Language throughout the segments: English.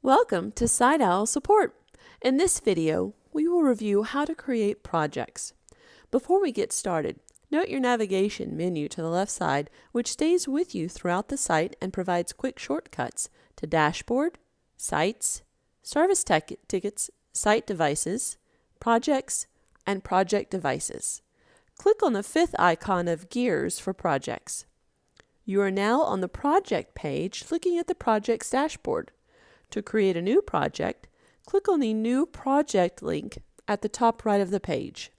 Welcome to SiteOwl support. In this video, we will review how to create projects. Before we get started, note your navigation menu to the left side, which stays with you throughout the site and provides quick shortcuts to Dashboard, Sites, Service Tickets, Site Devices, Projects, and Project Devices. Click on the fifth icon of Gears for Projects. You are now on the Project page looking at the Projects dashboard. To create a new project, click on the New Project link at the top right of the page.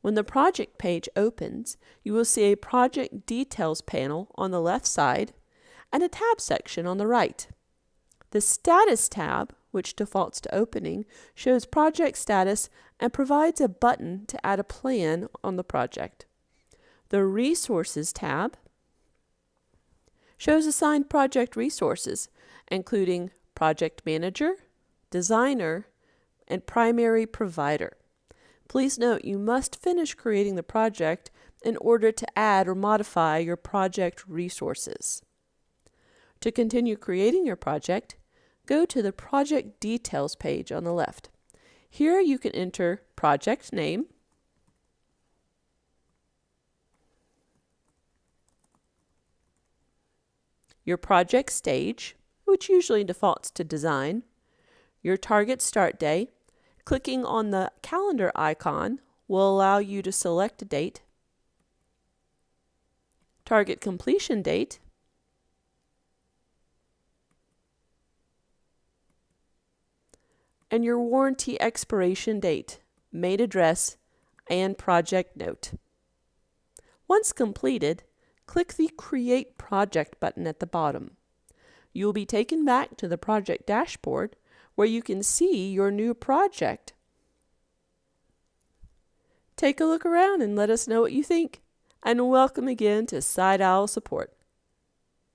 When the project page opens, you will see a Project Details panel on the left side and a tab section on the right. The Status tab, which defaults to opening, shows project status and provides a button to add a plan on the project. The Resources tab shows assigned project resources, including Project Manager, Designer, and Primary Provider. Please note you must finish creating the project in order to add or modify your project resources. To continue creating your project, go to the Project Details page on the left. Here you can enter project name, your project stage, which usually defaults to design, your target start day. Clicking on the calendar icon will allow you to select a date, target completion date, and your warranty expiration date, main address, and project note. Once completed, click the Create Project button at the bottom. You will be taken back to the project dashboard where you can see your new project. Take a look around and let us know what you think. And welcome again to SiteOwl support.